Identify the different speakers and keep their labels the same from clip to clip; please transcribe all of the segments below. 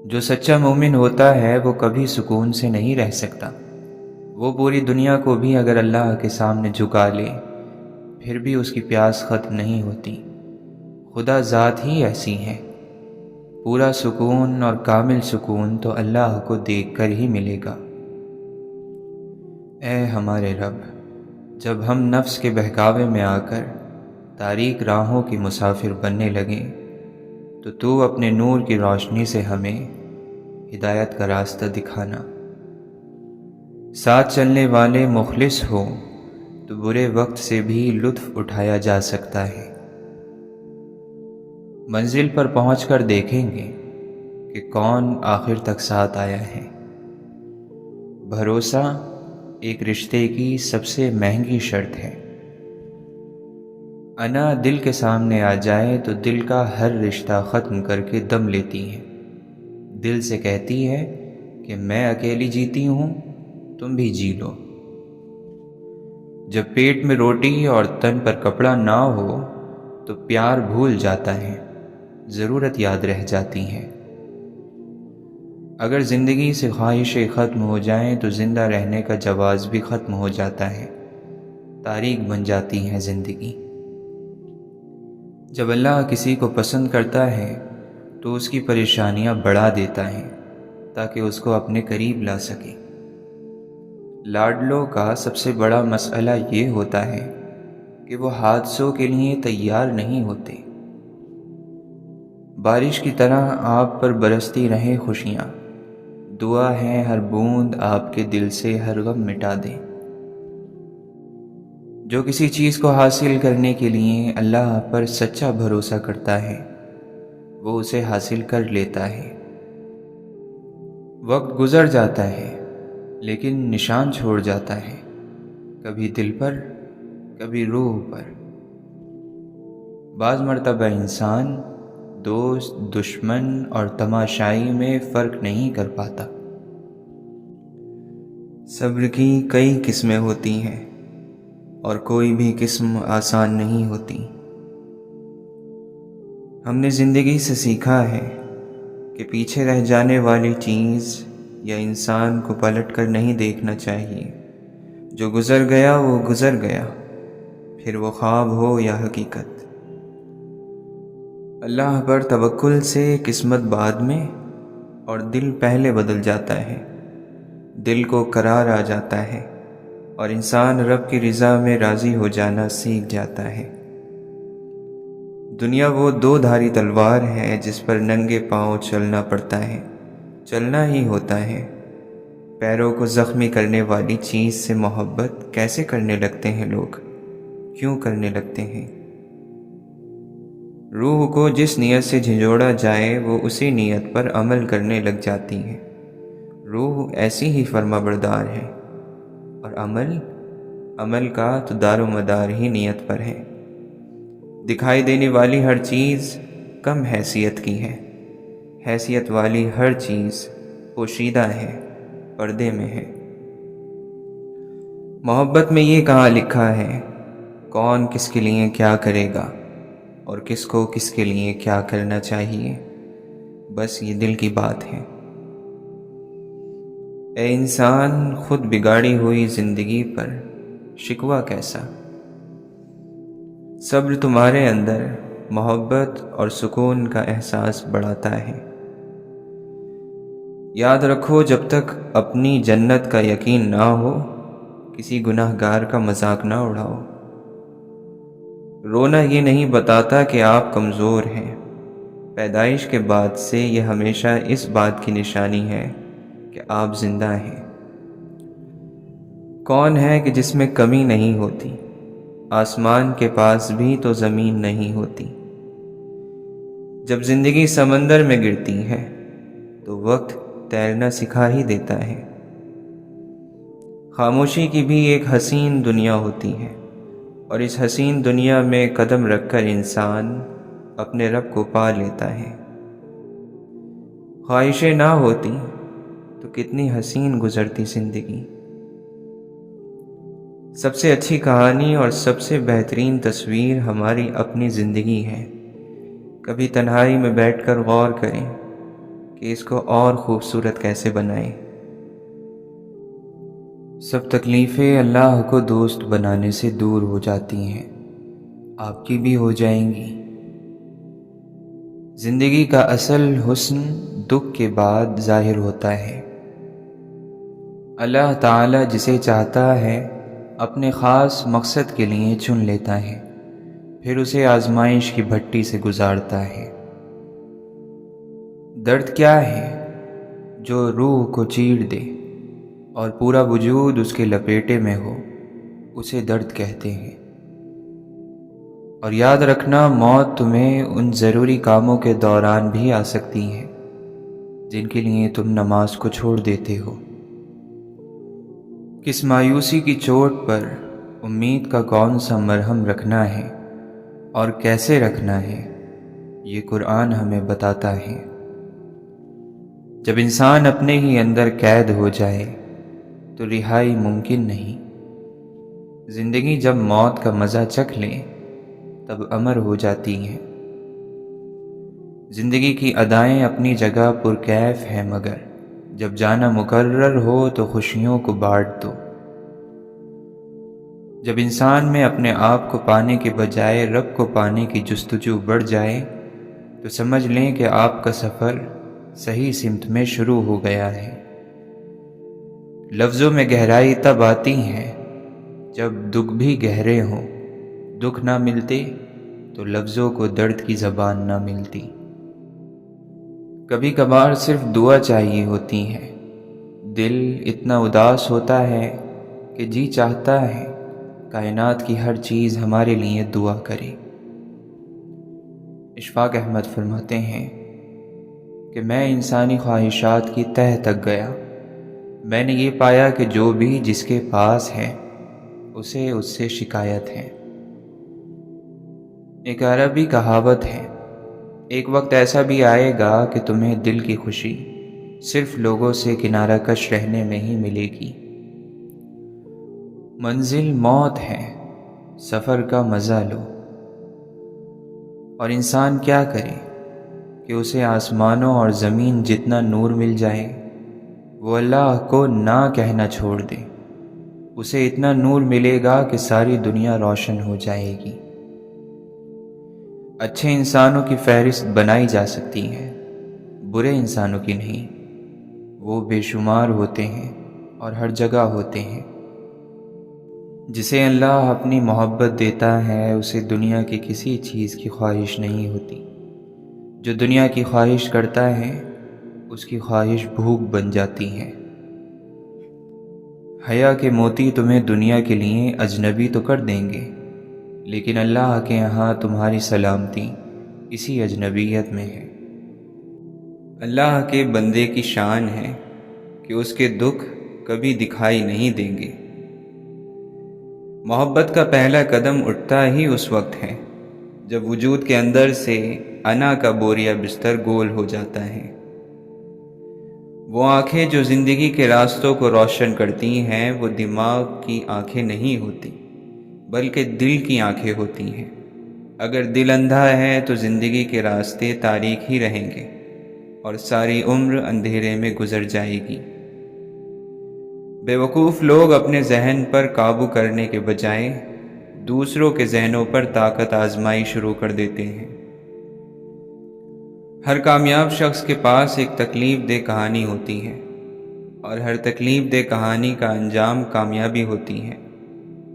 Speaker 1: جو سچا مومن ہوتا ہے وہ کبھی سکون سے نہیں رہ سکتا۔ وہ پوری دنیا کو بھی اگر اللہ کے سامنے جھکا لے پھر بھی اس کی پیاس ختم نہیں ہوتی۔ خدا ذات ہی ایسی ہے۔ پورا سکون اور کامل سکون تو اللہ کو دیکھ کر ہی ملے گا۔ اے ہمارے رب، جب ہم نفس کے بہکاوے میں آ کر تاریک راہوں کی مسافر بننے لگیں تو اپنے نور کی روشنی سے ہمیں ہدایت کا راستہ دکھانا۔ ساتھ چلنے والے مخلص ہو تو برے وقت سے بھی لطف اٹھایا جا سکتا ہے۔ منزل پر پہنچ کر دیکھیں گے کہ کون آخر تک ساتھ آیا ہے۔ بھروسہ ایک رشتے کی سب سے مہنگی شرط ہے۔ انا دل کے سامنے آ جائے تو دل کا ہر رشتہ ختم کر کے دم لیتی ہے۔ دل سے کہتی ہے کہ میں اکیلی جیتی ہوں، تم بھی جی لو۔ جب پیٹ میں روٹی اور تن پر کپڑا نہ ہو تو پیار بھول جاتا ہے، ضرورت یاد رہ جاتی ہے۔ اگر زندگی سے خواہشیں ختم ہو جائیں تو زندہ رہنے کا جواز بھی ختم ہو جاتا ہے، تاریک بن جاتی ہے زندگی۔ جب اللہ کسی کو پسند کرتا ہے تو اس کی پریشانیاں بڑھا دیتا ہے تاکہ اس کو اپنے قریب لا سکے۔ لاڈلوں کا سب سے بڑا مسئلہ یہ ہوتا ہے کہ وہ حادثوں کے لیے تیار نہیں ہوتے۔ بارش کی طرح آپ پر برستی رہیں خوشیاں، دعا ہے ہر بوند آپ کے دل سے ہر غم مٹا دے۔ جو کسی چیز کو حاصل کرنے کے لیے اللہ پر سچا بھروسہ کرتا ہے وہ اسے حاصل کر لیتا ہے۔ وقت گزر جاتا ہے لیکن نشان چھوڑ جاتا ہے، کبھی دل پر کبھی روح پر۔ بعض مرتبہ انسان دوست، دشمن اور تماشائی میں فرق نہیں کر پاتا۔ صبر کی کئی قسمیں ہوتی ہیں اور کوئی بھی قسم آسان نہیں ہوتی۔ ہم نے زندگی سے سیکھا ہے کہ پیچھے رہ جانے والی چیز یا انسان کو پلٹ کر نہیں دیکھنا چاہیے۔ جو گزر گیا وہ گزر گیا، پھر وہ خواب ہو یا حقیقت۔ اللہ پر توکل سے قسمت بعد میں اور دل پہلے بدل جاتا ہے۔ دل کو قرار آ جاتا ہے اور انسان رب کی رضا میں راضی ہو جانا سیکھ جاتا ہے۔ دنیا وہ دو دھاری تلوار ہے جس پر ننگے پاؤں چلنا پڑتا ہے، چلنا ہی ہوتا ہے۔ پیروں کو زخمی کرنے والی چیز سے محبت کیسے کرنے لگتے ہیں لوگ؟ کیوں کرنے لگتے ہیں؟ روح کو جس نیت سے جھنجھوڑا جائے وہ اسی نیت پر عمل کرنے لگ جاتی ہے۔ روح ایسی ہی فرما بردار ہے اور عمل کا تو دار و مدار ہی نیت پر ہے۔ دکھائی دینے والی ہر چیز کم حیثیت کی ہے، حیثیت والی ہر چیز پوشیدہ ہے، پردے میں ہے۔ محبت میں یہ کہاں لکھا ہے کون کس کے لیے کیا کرے گا اور کس کو کس کے لیے کیا کرنا چاہیے؟ بس یہ دل کی بات ہے۔ اے انسان، خود بگاڑی ہوئی زندگی پر شکوہ کیسا؟ صبر تمہارے اندر محبت اور سکون کا احساس بڑھاتا ہے۔ یاد رکھو جب تک اپنی جنت کا یقین نہ ہو کسی گناہ گار کا مذاق نہ اڑاؤ۔ رونا یہ نہیں بتاتا کہ آپ کمزور ہیں، پیدائش کے بعد سے یہ ہمیشہ اس بات کی نشانی ہے کہ آپ زندہ ہیں۔ کون ہے کہ جس میں کمی نہیں ہوتی؟ آسمان کے پاس بھی تو زمین نہیں ہوتی۔ جب زندگی سمندر میں گرتی ہے تو وقت تیرنا سکھا ہی دیتا ہے۔ خاموشی کی بھی ایک حسین دنیا ہوتی ہے اور اس حسین دنیا میں قدم رکھ کر انسان اپنے رب کو پا لیتا ہے۔ خواہشیں نہ ہوتی تو کتنی حسین گزرتی زندگی۔ سب سے اچھی کہانی اور سب سے بہترین تصویر ہماری اپنی زندگی ہے۔ کبھی تنہائی میں بیٹھ کر غور کریں کہ اس کو اور خوبصورت کیسے بنائیں۔ سب تکلیفیں اللہ کو دوست بنانے سے دور ہو جاتی ہیں، آپ کی بھی ہو جائیں گی۔ زندگی کا اصل حسن دکھ کے بعد ظاہر ہوتا ہے۔ اللہ تعالی جسے چاہتا ہے اپنے خاص مقصد کے لیے چن لیتا ہے، پھر اسے آزمائش کی بھٹی سے گزارتا ہے۔ درد کیا ہے جو روح کو چیر دے اور پورا وجود اس کے لپیٹے میں ہو، اسے درد کہتے ہیں۔ اور یاد رکھنا، موت تمہیں ان ضروری کاموں کے دوران بھی آ سکتی ہے جن کے لیے تم نماز کو چھوڑ دیتے ہو۔ کس مایوسی کی چوٹ پر امید کا کون سا مرہم رکھنا ہے اور کیسے رکھنا ہے، یہ قرآن ہمیں بتاتا ہے۔ جب انسان اپنے ہی اندر قید ہو جائے تو رہائی ممکن نہیں۔ زندگی جب موت کا مزہ چکھ لے تب امر ہو جاتی ہے۔ زندگی کی ادائیں اپنی جگہ پرکیف ہے، مگر جب جانا مقرر ہو تو خوشیوں کو بانٹ دو۔ جب انسان میں اپنے آپ کو پانے کے بجائے رب کو پانے کی جستجو بڑھ جائے تو سمجھ لیں کہ آپ کا سفر صحیح سمت میں شروع ہو گیا ہے۔ لفظوں میں گہرائی تب آتی ہے جب دکھ بھی گہرے ہوں۔ دکھ نہ ملتے تو لفظوں کو درد کی زبان نہ ملتی۔ کبھی کبھار صرف دعا چاہیے ہوتی ہے۔ دل اتنا اداس ہوتا ہے کہ جی چاہتا ہے کائنات کی ہر چیز ہمارے لیے دعا کرے۔ اشفاق احمد فرماتے ہیں کہ میں انسانی خواہشات کی تہہ تک گیا، میں نے یہ پایا کہ جو بھی جس کے پاس ہے اسے اس سے شکایت ہے۔ ایک عربی کہاوت ہے، ایک وقت ایسا بھی آئے گا کہ تمہیں دل کی خوشی صرف لوگوں سے کنارہ کش رہنے میں ہی ملے گی۔ منزل موت ہے، سفر کا مزہ لو۔ اور انسان کیا کرے کہ اسے آسمانوں اور زمین جتنا نور مل جائے وہ اللہ کو نہ کہنا چھوڑ دے۔ اسے اتنا نور ملے گا کہ ساری دنیا روشن ہو جائے گی۔ اچھے انسانوں کی فہرست بنائی جا سکتی ہے، برے انسانوں کی نہیں۔ وہ بے شمار ہوتے ہیں اور ہر جگہ ہوتے ہیں۔ جسے اللہ اپنی محبت دیتا ہے اسے دنیا کی کسی چیز کی خواہش نہیں ہوتی۔ جو دنیا کی خواہش کرتا ہے اس کی خواہش بھوک بن جاتی ہے۔ حیا کے موتی تمہیں دنیا کے لیے اجنبی تو کر دیں گے، لیکن اللہ کے یہاں تمہاری سلامتی اسی اجنبیت میں ہے۔ اللہ کے بندے کی شان ہے کہ اس کے دکھ کبھی دکھائی نہیں دیں گے۔ محبت کا پہلا قدم اٹھتا ہی اس وقت ہے جب وجود کے اندر سے انا کا بوریا بستر گول ہو جاتا ہے۔ وہ آنکھیں جو زندگی کے راستوں کو روشن کرتی ہیں وہ دماغ کی آنکھیں نہیں ہوتی بلکہ دل کی آنکھیں ہوتی ہیں۔ اگر دل اندھا ہے تو زندگی کے راستے تاریک ہی رہیں گے اور ساری عمر اندھیرے میں گزر جائے گی۔ بے وقوف لوگ اپنے ذہن پر قابو کرنے کے بجائے دوسروں کے ذہنوں پر طاقت آزمائی شروع کر دیتے ہیں۔ ہر کامیاب شخص کے پاس ایک تکلیف دہ کہانی ہوتی ہے اور ہر تکلیف دہ کہانی کا انجام کامیابی ہوتی ہے۔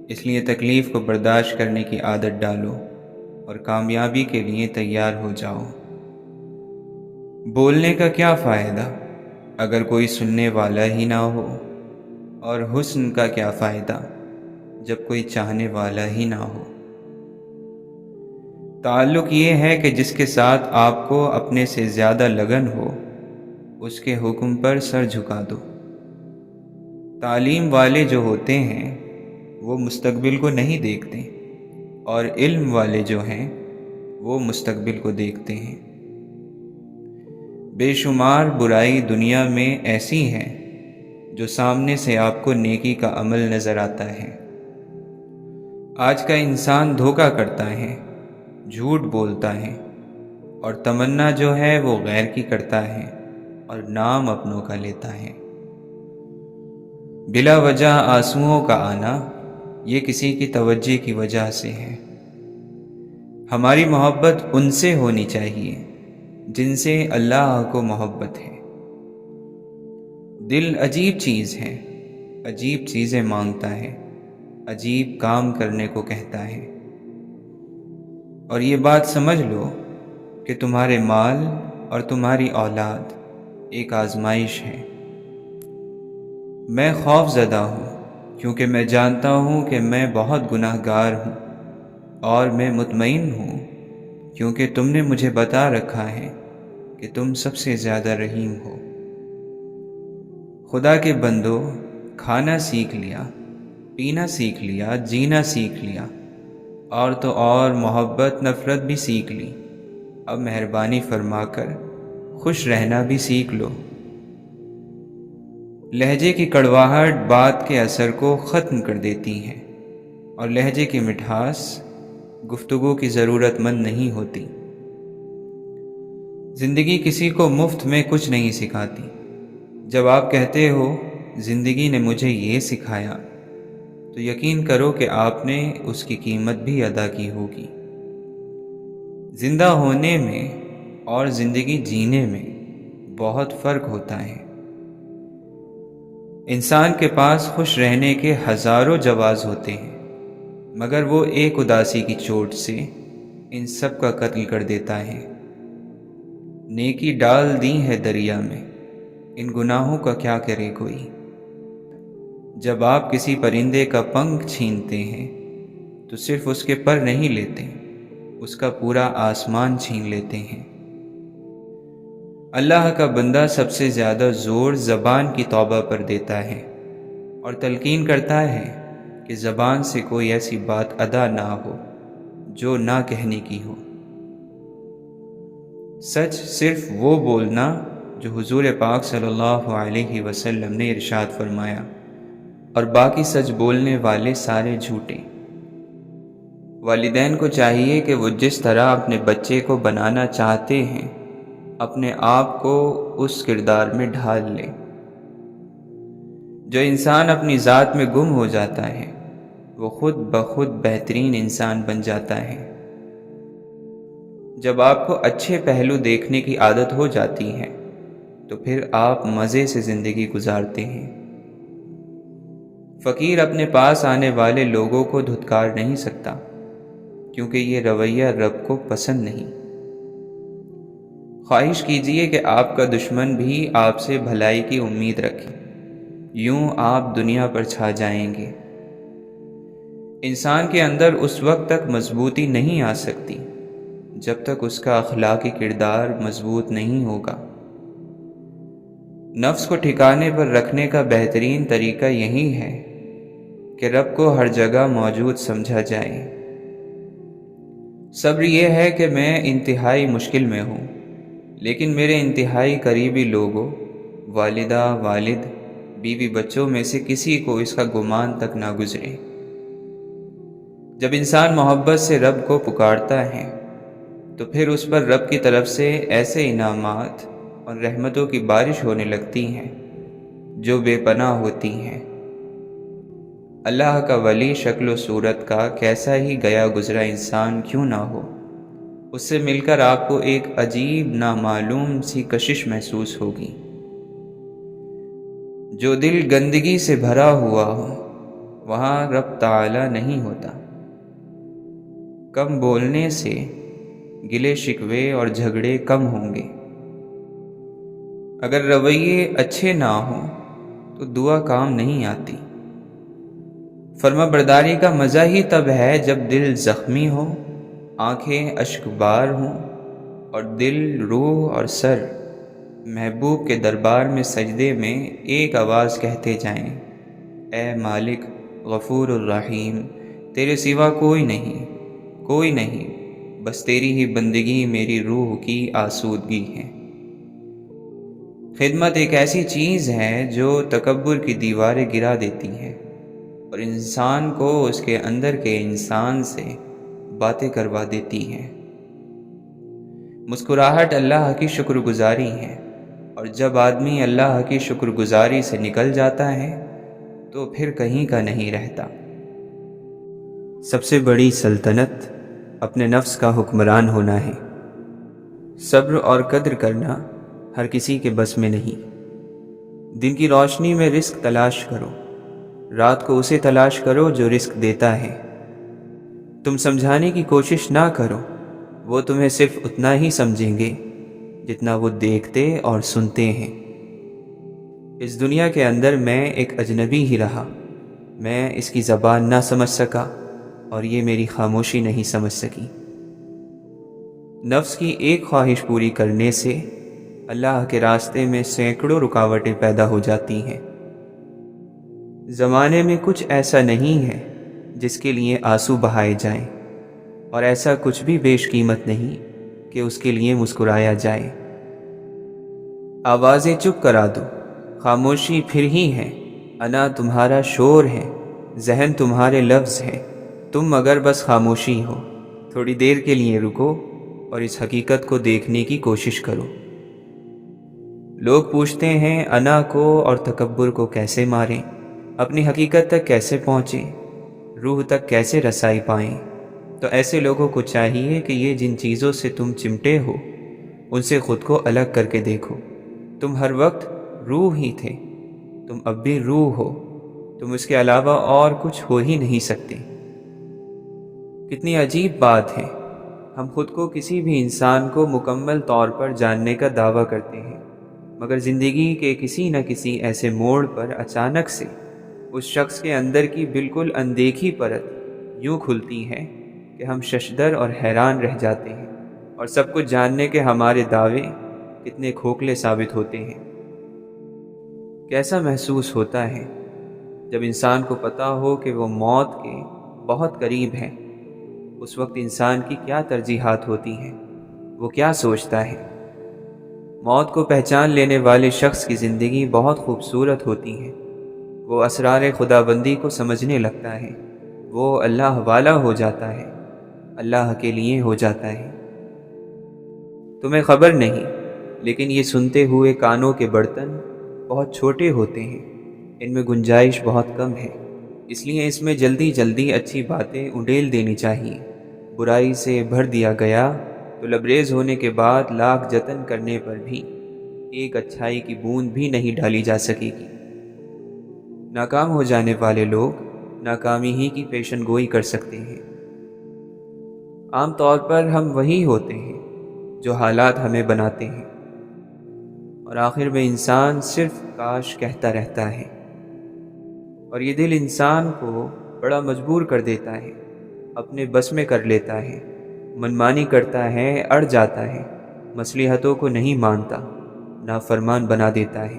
Speaker 1: اس لیے تکلیف کو برداشت کرنے کی عادت ڈالو اور کامیابی کے لیے تیار ہو جاؤ۔ بولنے کا کیا فائدہ اگر کوئی سننے والا ہی نہ ہو، اور حسن کا کیا فائدہ جب کوئی چاہنے والا ہی نہ ہو۔ تعلق یہ ہے کہ جس کے ساتھ آپ کو اپنے سے زیادہ لگن ہو اس کے حکم پر سر جھکا دو۔ تعلیم والے جو ہوتے ہیں وہ مستقبل کو نہیں دیکھتے اور علم والے جو ہیں وہ مستقبل کو دیکھتے ہیں۔ بے شمار برائی دنیا میں ایسی ہے جو سامنے سے آپ کو نیکی کا عمل نظر آتا ہے۔ آج کا انسان دھوکہ کرتا ہے، جھوٹ بولتا ہے اور تمنا جو ہے وہ غیر کی کرتا ہے۔ اور نام اپنوں کا لیتا ہے۔ بلا وجہ آنسوؤں کا آنا یہ کسی کی توجہ کی وجہ سے ہے۔ ہماری محبت ان سے ہونی چاہیے جن سے اللہ کو محبت ہے۔ دل عجیب چیز ہے، عجیب چیزیں مانگتا ہے، عجیب کام کرنے کو کہتا ہے۔ اور یہ بات سمجھ لو کہ تمہارے مال اور تمہاری اولاد ایک آزمائش ہے۔ میں خوف زدہ ہوں کیونکہ میں جانتا ہوں کہ میں بہت گناہ گار ہوں، اور میں مطمئن ہوں کیونکہ تم نے مجھے بتا رکھا ہے کہ تم سب سے زیادہ رحیم ہو۔ خدا کے بندو، کھانا سیکھ لیا، پینا سیکھ لیا، جینا سیکھ لیا، اور تو اور محبت نفرت بھی سیکھ لی۔ اب مہربانی فرما کر خوش رہنا بھی سیکھ لو۔ لہجے کی کڑواہٹ بات کے اثر کو ختم کر دیتی ہے، اور لہجے کی مٹھاس گفتگو کی ضرورت مند نہیں ہوتی۔ زندگی کسی کو مفت میں کچھ نہیں سکھاتی۔ جب آپ کہتے ہو زندگی نے مجھے یہ سکھایا، تو یقین کرو کہ آپ نے اس کی قیمت بھی ادا کی ہوگی۔ زندہ ہونے میں اور زندگی جینے میں بہت فرق ہوتا ہے۔ انسان کے پاس خوش رہنے کے ہزاروں جواز ہوتے ہیں، مگر وہ ایک اداسی کی چوٹ سے ان سب کا قتل کر دیتا ہے۔ نیکی ڈال دی ہے دریا میں، ان گناہوں کا کیا کرے کوئی۔ جب آپ کسی پرندے کا پنکھ چھینتے ہیں تو صرف اس کے پر نہیں لیتے، اس کا پورا آسمان چھین لیتے ہیں۔ اللہ کا بندہ سب سے زیادہ زور زبان کی توبہ پر دیتا ہے، اور تلقین کرتا ہے کہ زبان سے کوئی ایسی بات ادا نہ ہو جو نہ کہنے کی ہو۔ سچ صرف وہ بولنا جو حضور پاک صلی اللہ علیہ وسلم نے ارشاد فرمایا، اور باقی سچ بولنے والے سارے جھوٹے۔ والدین کو چاہیے کہ وہ جس طرح اپنے بچے کو بنانا چاہتے ہیں، اپنے آپ کو اس کردار میں ڈھال لے۔ جو انسان اپنی ذات میں گم ہو جاتا ہے، وہ خود بخود بہترین انسان بن جاتا ہے۔ جب آپ کو اچھے پہلو دیکھنے کی عادت ہو جاتی ہے، تو پھر آپ مزے سے زندگی گزارتے ہیں۔ فقیر اپنے پاس آنے والے لوگوں کو دھتکار نہیں سکتا، کیونکہ یہ رویہ رب کو پسند نہیں۔ خواہش کیجئے کہ آپ کا دشمن بھی آپ سے بھلائی کی امید رکھے، یوں آپ دنیا پر چھا جائیں گے۔ انسان کے اندر اس وقت تک مضبوطی نہیں آ سکتی جب تک اس کا اخلاقی کردار مضبوط نہیں ہوگا۔ نفس کو ٹھکانے پر رکھنے کا بہترین طریقہ یہی ہے کہ رب کو ہر جگہ موجود سمجھا جائے۔ صبر یہ ہے کہ میں انتہائی مشکل میں ہوں، لیکن میرے انتہائی قریبی لوگوں، والدہ، والد، بیوی، بچوں میں سے کسی کو اس کا گمان تک نہ گزرے۔ جب انسان محبت سے رب کو پکارتا ہے تو پھر اس پر رب کی طرف سے ایسے انعامات اور رحمتوں کی بارش ہونے لگتی ہیں جو بے پناہ ہوتی ہیں۔ اللہ کا ولی شکل و صورت کا کیسا ہی گیا گزرا انسان کیوں نہ ہو، اس سے مل کر آپ کو ایک عجیب نامعلوم سی کشش محسوس ہوگی۔ جو دل گندگی سے بھرا ہوا ہو، وہاں رب تعالی نہیں ہوتا۔ کم بولنے سے گلے شکوے اور جھگڑے کم ہوں گے۔ اگر رویے اچھے نہ ہوں تو دعا کام نہیں آتی۔ فرما برداری کا مزہ ہی تب ہے جب دل زخمی ہو، آنکھیں اشک بار ہوں، اور دل، روح اور سر محبوب کے دربار میں سجدے میں ایک آواز کہتے جائیں، اے مالک غفور الرحیم، تیرے سوا کوئی نہیں، کوئی نہیں، بس تیری ہی بندگی میری روح کی آسودگی ہے۔ خدمت ایک ایسی چیز ہے جو تکبر کی دیواریں گرا دیتی ہے اور انسان کو اس کے اندر کے انسان سے باتیں کروا دیتی ہے۔ مسکراہٹ اللہ کی شکر گزاری ہے، اور جب آدمی اللہ کی شکر گزاری سے نکل جاتا ہے تو پھر کہیں کا نہیں رہتا۔ سب سے بڑی سلطنت اپنے نفس کا حکمران ہونا ہے۔ صبر اور قدر کرنا ہر کسی کے بس میں نہیں۔ دن کی روشنی میں رزق تلاش کرو، رات کو اسے تلاش کرو جو رزق دیتا ہے۔ تم سمجھانے کی کوشش نہ کرو، وہ تمہیں صرف اتنا ہی سمجھیں گے جتنا وہ دیکھتے اور سنتے ہیں۔ اس دنیا کے اندر میں ایک اجنبی ہی رہا، میں اس کی زبان نہ سمجھ سکا اور یہ میری خاموشی نہیں سمجھ سکی۔ نفس کی ایک خواہش پوری کرنے سے اللہ کے راستے میں سینکڑوں رکاوٹیں پیدا ہو جاتی ہیں۔ زمانے میں کچھ ایسا نہیں ہے جس کے لیے آنسو بہائے جائیں، اور ایسا کچھ بھی بیش قیمت نہیں کہ اس کے لیے مسکرایا جائے۔ آوازیں چپ کرا دو، خاموشی پھر ہی ہے۔ انا تمہارا شور ہے، ذہن تمہارے لفظ ہے۔ تم مگر بس خاموشی ہو۔ تھوڑی دیر کے لیے رکو اور اس حقیقت کو دیکھنے کی کوشش کرو۔ لوگ پوچھتے ہیں انا کو اور تکبر کو کیسے ماریں، اپنی حقیقت تک کیسے پہنچیں، روح تک کیسے رسائی پائیں۔ تو ایسے لوگوں کو چاہیے کہ یہ جن چیزوں سے تم چمٹے ہو ان سے خود کو الگ کر کے دیکھو۔ تم ہر وقت روح ہی تھے، تم اب بھی روح ہو، تم اس کے علاوہ اور کچھ ہو ہی نہیں سکتے۔ کتنی عجیب بات ہے، ہم خود کو کسی بھی انسان کو مکمل طور پر جاننے کا دعویٰ کرتے ہیں، مگر زندگی کے کسی نہ کسی ایسے موڑ پر اچانک سے اس شخص کے اندر کی بالکل اندیکھی پرت یوں کھلتی ہے کہ ہم ششدر اور حیران رہ جاتے ہیں، اور سب کچھ جاننے کے ہمارے دعوے کتنے کھوکھلے ثابت ہوتے ہیں۔ کیسا محسوس ہوتا ہے جب انسان کو پتہ ہو کہ وہ موت کے بہت قریب ہے۔ اس وقت انسان کی کیا ترجیحات ہوتی ہیں، وہ کیا سوچتا ہے۔ موت کو پہچان لینے والے شخص کی زندگی بہت خوبصورت ہوتی ہے۔ وہ اسرار خداوندی کو سمجھنے لگتا ہے، وہ اللہ والا ہو جاتا ہے، اللہ کے لیے ہو جاتا ہے۔ تمہیں خبر نہیں، لیکن یہ سنتے ہوئے کانوں کے برتن بہت چھوٹے ہوتے ہیں، ان میں گنجائش بہت کم ہے، اس لیے اس میں جلدی جلدی اچھی باتیں انڈیل دینی چاہیے۔ برائی سے بھر دیا گیا تو لبریز ہونے کے بعد لاکھ جتن کرنے پر بھی ایک اچھائی کی بوند بھی نہیں ڈالی جا سکے گی۔ ناکام ہو جانے والے لوگ ناکامی ہی کی پیشن گوئی کر سکتے ہیں۔ عام طور پر ہم وہی ہوتے ہیں جو حالات ہمیں بناتے ہیں، اور آخر میں انسان صرف کاش کہتا رہتا ہے، اور یہ دل انسان کو بڑا مجبور کر دیتا ہے، اپنے بس میں کر لیتا ہے، منمانی کرتا ہے، اڑ جاتا ہے، مصلحتوں کو نہیں مانتا، نافرمان بنا دیتا ہے۔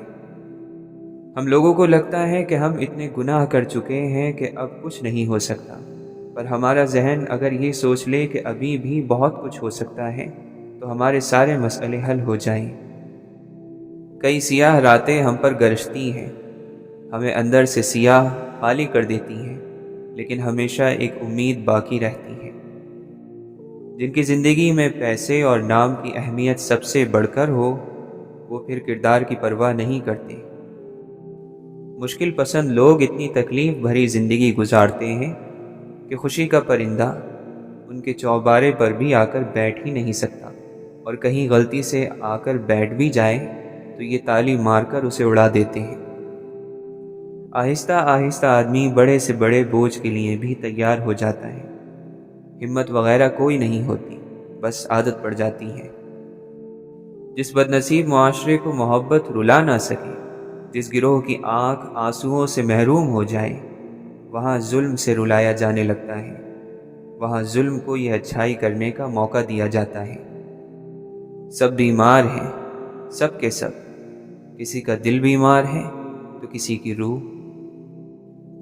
Speaker 1: ہم لوگوں کو لگتا ہے کہ ہم اتنے گناہ کر چکے ہیں کہ اب کچھ نہیں ہو سکتا، پر ہمارا ذہن اگر یہ سوچ لے کہ ابھی بھی بہت کچھ ہو سکتا ہے تو ہمارے سارے مسئلے حل ہو جائیں۔ کئی سیاہ راتیں ہم پر گرجتی ہیں، ہمیں اندر سے سیاہ خالی کر دیتی ہیں، لیکن ہمیشہ ایک امید باقی رہتی ہے۔ جن کی زندگی میں پیسے اور نام کی اہمیت سب سے بڑھ کر ہو، وہ پھر کردار کی پرواہ نہیں کرتے۔ مشکل پسند لوگ اتنی تکلیف بھری زندگی گزارتے ہیں کہ خوشی کا پرندہ ان کے چوبارے پر بھی آ کر بیٹھ ہی نہیں سکتا، اور کہیں غلطی سے آ کر بیٹھ بھی جائے تو یہ تالی مار کر اسے اڑا دیتے ہیں۔ آہستہ آہستہ آدمی بڑے سے بڑے بوجھ کے لیے بھی تیار ہو جاتا ہے۔ ہمت وغیرہ کوئی نہیں ہوتی، بس عادت پڑ جاتی ہے۔ جس بد نصیب معاشرے کو محبت رلا نہ سکے، جس گروہ کی آنکھ آنسوؤں سے محروم ہو جائے، وہاں ظلم سے رلایا جانے لگتا ہے، وہاں ظلم کو یہ اچھائی کرنے کا موقع دیا جاتا ہے۔ سب بیمار ہیں، سب کے سب، کسی کا دل بیمار ہے تو کسی کی روح۔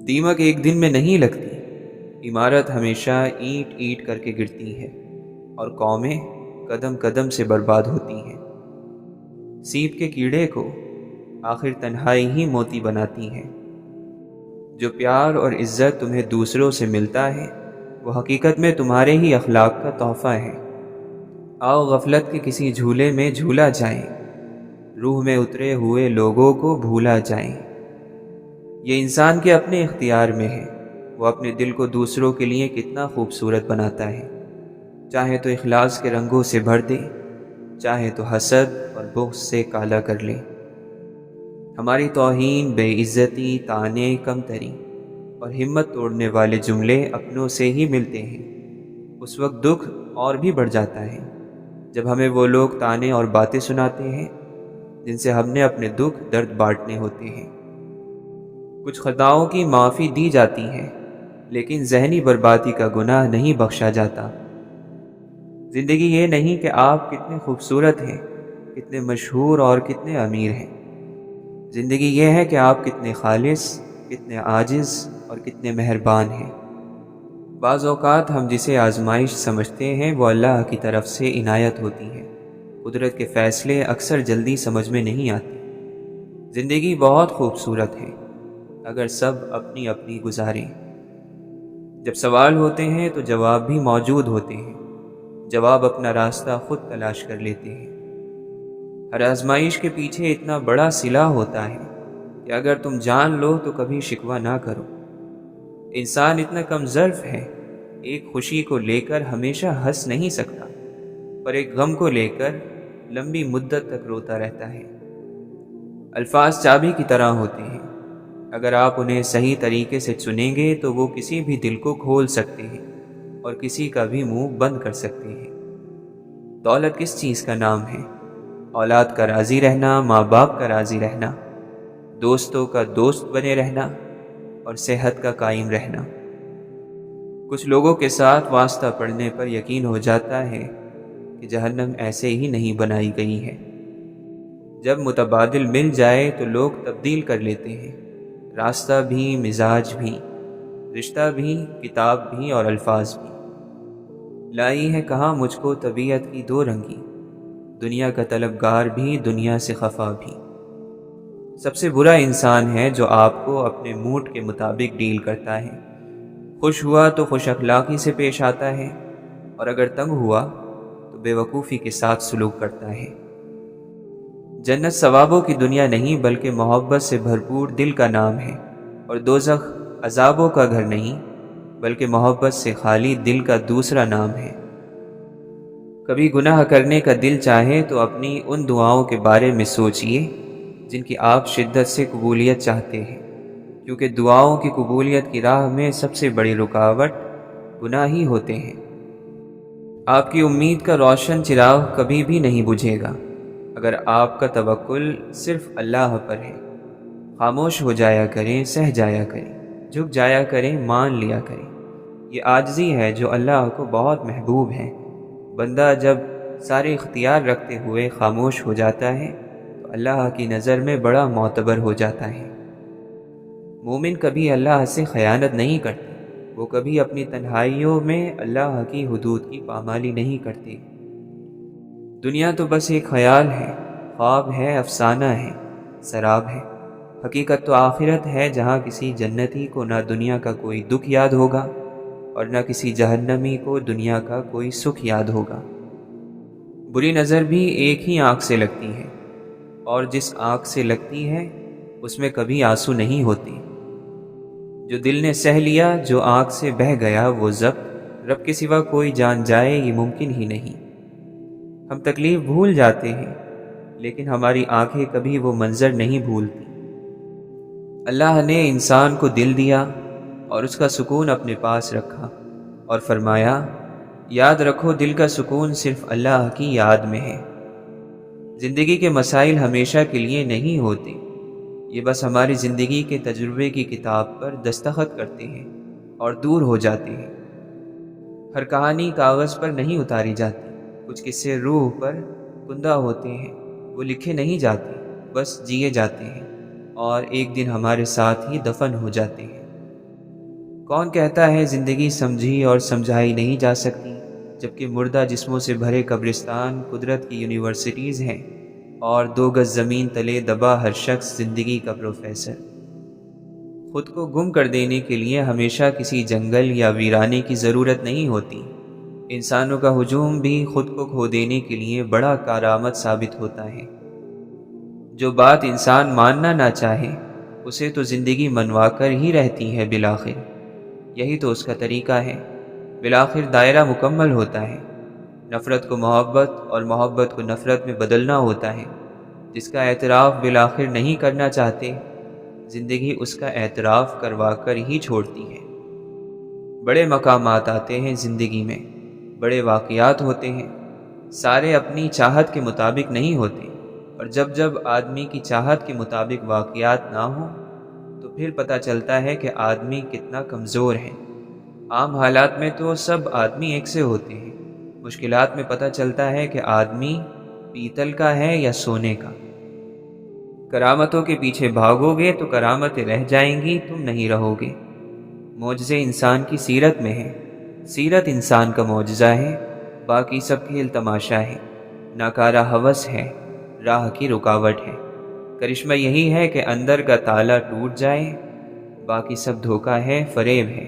Speaker 1: دیمک ایک دن میں نہیں لگتی، عمارت ہمیشہ اینٹ اینٹ کر کے گرتی ہے، اور قومیں قدم قدم سے برباد ہوتی ہیں۔ سیب کے کیڑے کو آخر تنہائی ہی موتی بناتی ہے۔ جو پیار اور عزت تمہیں دوسروں سے ملتا ہے، وہ حقیقت میں تمہارے ہی اخلاق کا تحفہ ہے۔ آؤ غفلت کے کسی جھولے میں جھولا جائیں، روح میں اترے ہوئے لوگوں کو بھولا جائیں۔ یہ انسان کے اپنے اختیار میں ہے، وہ اپنے دل کو دوسروں کے لیے کتنا خوبصورت بناتا ہے، چاہے تو اخلاص کے رنگوں سے بھر دے، چاہے تو حسد اور بغض سے کالا کر لے۔ ہماری توہین، بے عزتی، طعنے، کمتری اور ہمت توڑنے والے جملے اپنوں سے ہی ملتے ہیں۔ اس وقت دکھ اور بھی بڑھ جاتا ہے جب ہمیں وہ لوگ طعنے اور باتیں سناتے ہیں جن سے ہم نے اپنے دکھ درد بانٹنے ہوتے ہیں۔ کچھ خطاؤں کی معافی دی جاتی ہے، لیکن ذہنی بربادی کا گناہ نہیں بخشا جاتا۔ زندگی یہ نہیں کہ آپ کتنے خوبصورت ہیں، کتنے مشہور اور کتنے امیر ہیں۔ زندگی یہ ہے کہ آپ کتنے خالص، کتنے عاجز اور کتنے مہربان ہیں۔ بعض اوقات ہم جسے آزمائش سمجھتے ہیں وہ اللہ کی طرف سے عنایت ہوتی ہے۔ قدرت کے فیصلے اکثر جلدی سمجھ میں نہیں آتے۔ زندگی بہت خوبصورت ہے اگر سب اپنی اپنی گزاریں۔ جب سوال ہوتے ہیں تو جواب بھی موجود ہوتے ہیں۔ جواب اپنا راستہ خود تلاش کر لیتے ہیں۔ ہر آزمائش کے پیچھے اتنا بڑا صلہ ہوتا ہے کہ اگر تم جان لو تو کبھی شکوہ نہ کرو۔ انسان اتنا کم ظرف ہے، ایک خوشی کو لے کر ہمیشہ ہنس نہیں سکتا، پر ایک غم کو لے کر لمبی مدت تک روتا رہتا ہے۔ الفاظ چابی کی طرح ہوتے ہیں، اگر آپ انہیں صحیح طریقے سے چنیں گے تو وہ کسی بھی دل کو کھول سکتے ہیں اور کسی کا بھی منہ بند کر سکتے ہیں۔ دولت کس چیز کا نام ہے؟ اولاد کا راضی رہنا، ماں باپ کا راضی رہنا، دوستوں کا دوست بنے رہنا اور صحت کا قائم رہنا۔ کچھ لوگوں کے ساتھ واسطہ پڑنے پر یقین ہو جاتا ہے کہ جہنم ایسے ہی نہیں بنائی گئی ہے۔ جب متبادل مل جائے تو لوگ تبدیل کر لیتے ہیں، راستہ بھی، مزاج بھی، رشتہ بھی، کتاب بھی اور الفاظ بھی۔ لائی ہے کہاں مجھ کو طبیعت کی دو رنگی، دنیا کا طلبگار بھی، دنیا سے خفا بھی۔ سب سے برا انسان ہے جو آپ کو اپنے موڈ کے مطابق ڈیل کرتا ہے۔ خوش ہوا تو خوش اخلاقی سے پیش آتا ہے، اور اگر تنگ ہوا تو بے وقوفی کے ساتھ سلوک کرتا ہے۔ جنت ثوابوں کی دنیا نہیں بلکہ محبت سے بھرپور دل کا نام ہے، اور دوزخ عذابوں کا گھر نہیں بلکہ محبت سے خالی دل کا دوسرا نام ہے۔ کبھی گناہ کرنے کا دل چاہے تو اپنی ان دعاؤں کے بارے میں سوچئے جن کی آپ شدت سے قبولیت چاہتے ہیں، کیونکہ دعاؤں کی قبولیت کی راہ میں سب سے بڑی رکاوٹ گناہ ہی ہوتے ہیں۔ آپ کی امید کا روشن چراغ کبھی بھی نہیں بجھے گا اگر آپ کا توکل صرف اللہ پر ہے۔ خاموش ہو جایا کریں، سہ جایا کریں، جھک جایا کریں، مان لیا کریں۔ یہ عاجزی ہے جو اللہ کو بہت محبوب ہے۔ بندہ جب سارے اختیار رکھتے ہوئے خاموش ہو جاتا ہے تو اللہ کی نظر میں بڑا معتبر ہو جاتا ہے۔ مومن کبھی اللہ سے خیانت نہیں کرتے، وہ کبھی اپنی تنہائیوں میں اللہ کی حدود کی پامالی نہیں کرتے۔ دنیا تو بس ایک خیال ہے، خواب ہے، افسانہ ہے، سراب ہے۔ حقیقت تو آخرت ہے جہاں کسی جنتی کو نہ دنیا کا کوئی دکھ یاد ہوگا اور نہ کسی جہنمی کو دنیا کا کوئی سکھ یاد ہوگا۔ بری نظر بھی ایک ہی آنکھ سے لگتی ہے، اور جس آنکھ سے لگتی ہے اس میں کبھی آنسو نہیں ہوتے۔ جو دل نے سہ لیا، جو آنکھ سے بہہ گیا وہ ضبط، رب کے سوا کوئی جان جائے یہ ممکن ہی نہیں۔ ہم تکلیف بھول جاتے ہیں لیکن ہماری آنکھیں کبھی وہ منظر نہیں بھولتی۔ اللہ نے انسان کو دل دیا اور اس کا سکون اپنے پاس رکھا اور فرمایا، یاد رکھو دل کا سکون صرف اللہ کی یاد میں ہے۔ زندگی کے مسائل ہمیشہ کے لیے نہیں ہوتے، یہ بس ہماری زندگی کے تجربے کی کتاب پر دستخط کرتے ہیں اور دور ہو جاتے ہیں۔ ہر کہانی کاغذ پر نہیں اتاری جاتی، کچھ قصے روح پر کندہ ہوتے ہیں، وہ لکھے نہیں جاتے، بس جیے جاتے ہیں اور ایک دن ہمارے ساتھ ہی دفن ہو جاتے ہیں۔ کون کہتا ہے زندگی سمجھی اور سمجھائی نہیں جا سکتی، جبکہ مردہ جسموں سے بھرے قبرستان قدرت کی یونیورسٹیز ہیں اور 2 گز زمین تلے دبا ہر شخص زندگی کا پروفیسر۔ خود کو گم کر دینے کے لیے ہمیشہ کسی جنگل یا ویرانے کی ضرورت نہیں ہوتی۔ انسانوں کا ہجوم بھی خود کو کھو دینے کے لیے بڑا کارآمد ثابت ہوتا ہے۔ جو بات انسان ماننا نہ چاہے اسے تو زندگی منوا کر ہی رہتی ہے بالآخر، یہی تو اس کا طریقہ ہے۔ بالآخر دائرہ مکمل ہوتا ہے، نفرت کو محبت اور محبت کو نفرت میں بدلنا ہوتا ہے۔ جس کا اعتراف بالآخر نہیں کرنا چاہتے، زندگی اس کا اعتراف کروا کر ہی چھوڑتی ہے۔ بڑے مقامات آتے ہیں زندگی میں، بڑے واقعات ہوتے ہیں، سارے اپنی چاہت کے مطابق نہیں ہوتے، اور جب جب آدمی کی چاہت کے مطابق واقعات نہ ہوں تو پھر پتہ چلتا ہے کہ آدمی کتنا کمزور ہے۔ عام حالات میں تو سب آدمی ایک سے ہوتے ہیں، مشکلات میں پتہ چلتا ہے کہ آدمی پیتل کا ہے یا سونے کا۔ کرامتوں کے پیچھے بھاگو گے تو کرامتیں رہ جائیں گی، تم نہیں رہو گے۔ معجزے انسان کی سیرت میں ہے، سیرت انسان کا معجزہ ہے، باقی سب کھیل تماشا ہے، ناکارہ ہوس ہے، راہ کی رکاوٹ ہے۔ کرشمہ یہی ہے کہ اندر کا تالا ٹوٹ جائے، باقی سب دھوکہ ہے، فریب ہے۔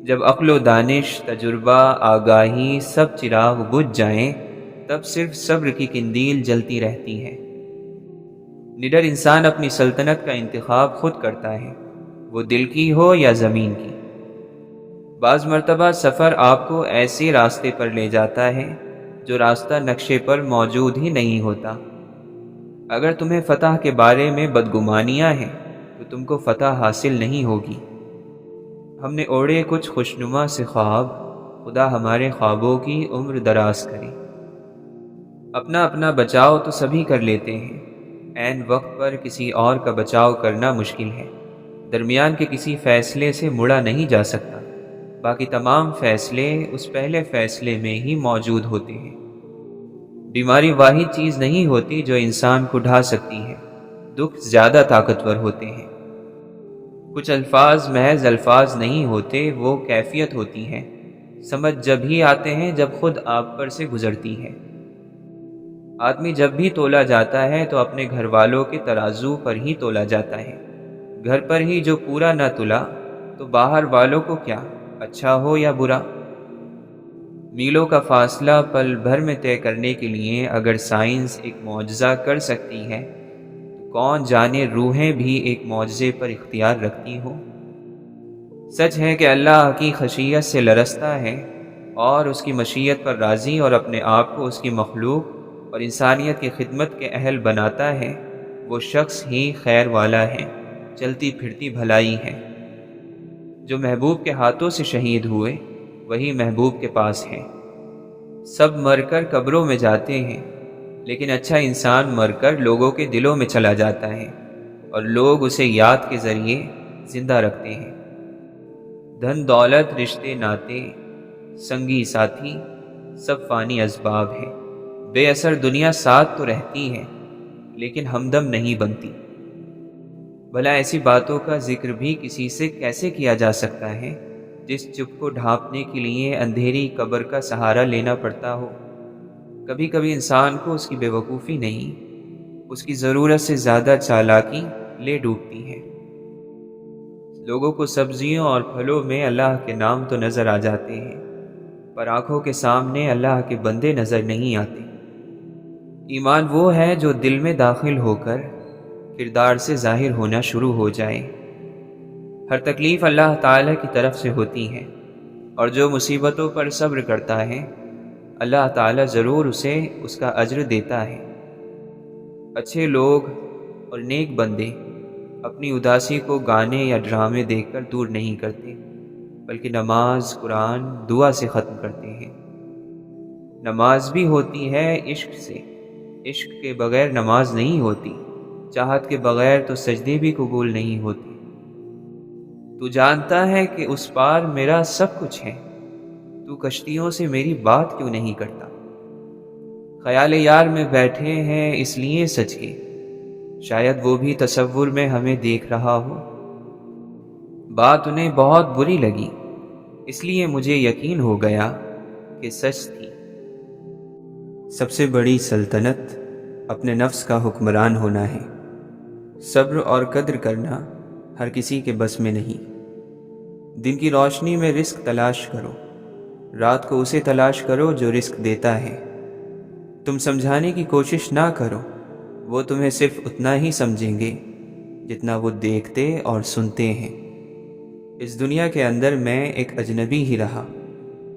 Speaker 1: جب عقل و دانش، تجربہ، آگاہی سب چراغ بجھ جائیں، تب صرف صبر کی قندیل جلتی رہتی ہے۔ نڈر انسان اپنی سلطنت کا انتخاب خود کرتا ہے، وہ دل کی ہو یا زمین کی۔ بعض مرتبہ سفر آپ کو ایسے راستے پر لے جاتا ہے جو راستہ نقشے پر موجود ہی نہیں ہوتا۔ اگر تمہیں فتح کے بارے میں بدگمانیاں ہیں تو تم کو فتح حاصل نہیں ہوگی۔ ہم نے اوڑے کچھ خوشنما سے خواب، خدا ہمارے خوابوں کی عمر دراز کرے۔ اپنا اپنا بچاؤ تو سبھی کر لیتے ہیں، عین وقت پر کسی اور کا بچاؤ کرنا مشکل ہے۔ درمیان کے کسی فیصلے سے مڑا نہیں جا سکتا، باقی تمام فیصلے اس پہلے فیصلے میں ہی موجود ہوتے ہیں۔ بیماری واحد چیز نہیں ہوتی جو انسان کو ڈھا سکتی ہے، دکھ زیادہ طاقتور ہوتے ہیں۔ کچھ الفاظ محض الفاظ نہیں ہوتے، وہ کیفیت ہوتی ہے۔ سمجھ جب ہی آتے ہیں جب خود آپ پر سے گزرتی ہے۔ آدمی جب بھی تولا جاتا ہے تو اپنے گھر والوں کے ترازو پر ہی تولا جاتا ہے۔ گھر پر ہی جو پورا نہ تلا تو باہر والوں کو کیا، اچھا ہو یا برا۔ میلوں کا فاصلہ پل بھر میں طے کرنے کے لیے اگر سائنس ایک معجزہ کر سکتی ہے تو کون جانے روحیں بھی ایک معجزے پر اختیار رکھتی ہوں۔ سچ ہے کہ اللہ کی خشیت سے لرزتا ہے اور اس کی مشیت پر راضی، اور اپنے آپ کو اس کی مخلوق اور انسانیت کی خدمت کے اہل بناتا ہے، وہ شخص ہی خیر والا ہے، چلتی پھرتی بھلائی ہے۔ جو محبوب کے ہاتھوں سے شہید ہوئے وہی محبوب کے پاس ہیں۔ سب مر کر قبروں میں جاتے ہیں، لیکن اچھا انسان مر کر لوگوں کے دلوں میں چلا جاتا ہے، اور لوگ اسے یاد کے ذریعے زندہ رکھتے ہیں۔ دھن دولت، رشتے ناتے، سنگی ساتھی سب فانی اسباب ہیں۔ بے اثر دنیا ساتھ تو رہتی ہے لیکن ہمدم نہیں بنتی۔ بھلا ایسی باتوں کا ذکر بھی کسی سے کیسے کیا جا سکتا ہے جس چپ کو ڈھانپنے کے لیے اندھیری قبر کا سہارا لینا پڑتا ہو۔ کبھی کبھی انسان کو اس کی بے وقوفی نہیں، اس کی ضرورت سے زیادہ چالاکی لے ڈوبتی ہے۔ لوگوں کو سبزیوں اور پھلوں میں اللہ کے نام تو نظر آ جاتے ہیں، پر آنکھوں کے سامنے اللہ کے بندے نظر نہیں آتے۔ ایمان وہ ہے جو دل میں داخل ہو کر کردار سے ظاہر ہونا شروع ہو جائے۔ ہر تکلیف اللہ تعالیٰ کی طرف سے ہوتی ہے، اور جو مصیبتوں پر صبر کرتا ہے اللہ تعالیٰ ضرور اسے اس کا اجر دیتا ہے۔ اچھے لوگ اور نیک بندے اپنی اداسی کو گانے یا ڈرامے دیکھ کر دور نہیں کرتے، بلکہ نماز، قرآن، دعا سے ختم کرتے ہیں۔ نماز بھی ہوتی ہے عشق سے، عشق کے بغیر نماز نہیں ہوتی، چاہت کے بغیر تو سجدے بھی قبول نہیں ہوتے۔ تو جانتا ہے کہ اس پار میرا سب کچھ ہے، تو کشتیوں سے میری بات کیوں نہیں کرتا؟ خیال یار میں بیٹھے ہیں اس لیے سج کے، شاید وہ بھی تصور میں ہمیں دیکھ رہا ہو۔ بات انہیں بہت بری لگی، اس لیے مجھے یقین ہو گیا کہ سچ تھی۔ سب سے بڑی سلطنت اپنے نفس کا حکمران ہونا ہے۔ صبر اور قدر کرنا ہر کسی کے بس میں نہیں۔ دن کی روشنی میں رزق تلاش کرو، رات کو اسے تلاش کرو جو رزق دیتا ہے۔ تم سمجھانے کی کوشش نہ کرو، وہ تمہیں صرف اتنا ہی سمجھیں گے جتنا وہ دیکھتے اور سنتے ہیں۔ اس دنیا کے اندر میں ایک اجنبی ہی رہا،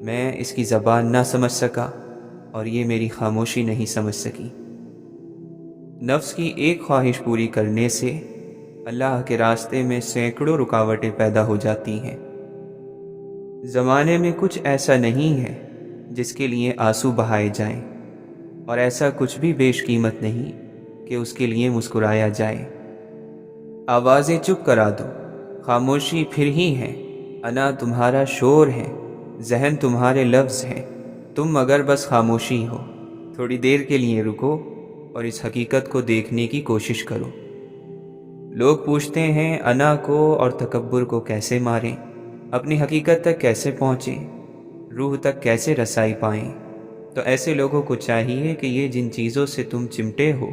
Speaker 1: میں اس کی زبان نہ سمجھ سکا اور یہ میری خاموشی نہیں سمجھ سکی۔ نفس کی ایک خواہش پوری کرنے سے اللہ کے راستے میں سینکڑوں رکاوٹیں پیدا ہو جاتی ہیں۔ زمانے میں کچھ ایسا نہیں ہے جس کے لیے آنسو بہائے جائیں، اور ایسا کچھ بھی بیش قیمت نہیں کہ اس کے لیے مسکرایا جائے۔ آوازیں چپ کرا دو، خاموشی پھر ہی ہے، انا تمہارا شور ہے، ذہن تمہارے لفظ ہیں، تم مگر بس خاموشی ہو۔ تھوڑی دیر کے لیے رکو اور اس حقیقت کو دیکھنے کی کوشش کرو۔ لوگ پوچھتے ہیں انا کو اور تکبر کو کیسے ماریں، اپنی حقیقت تک کیسے پہنچیں، روح تک کیسے رسائی پائیں۔ تو ایسے لوگوں کو چاہیے کہ یہ جن چیزوں سے تم چمٹے ہو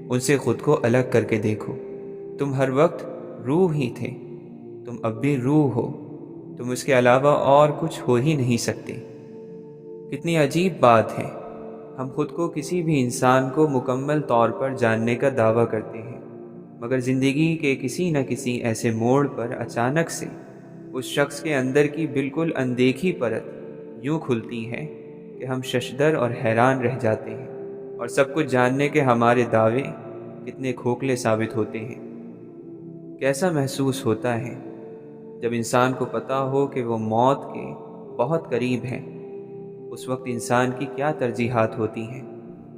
Speaker 1: ان سے خود کو الگ کر کے دیکھو۔ تم ہر وقت روح ہی تھے، تم اب بھی روح ہو، تم اس کے علاوہ اور کچھ ہو ہی نہیں سکتے۔ کتنی عجیب بات ہے، ہم خود کو کسی بھی انسان کو مکمل طور پر جاننے کا دعویٰ کرتے ہیں، مگر زندگی کے کسی نہ کسی ایسے موڑ پر اچانک سے اس شخص کے اندر کی بالکل اندیکھی پرت یوں کھلتی ہے کہ ہم ششدر اور حیران رہ جاتے ہیں، اور سب کچھ جاننے کے ہمارے دعوے کتنے کھوکھلے ثابت ہوتے ہیں۔ کیسا محسوس ہوتا ہے جب انسان کو پتہ ہو کہ وہ موت کے بہت قریب ہے۔ اس وقت انسان کی کیا ترجیحات ہوتی ہیں،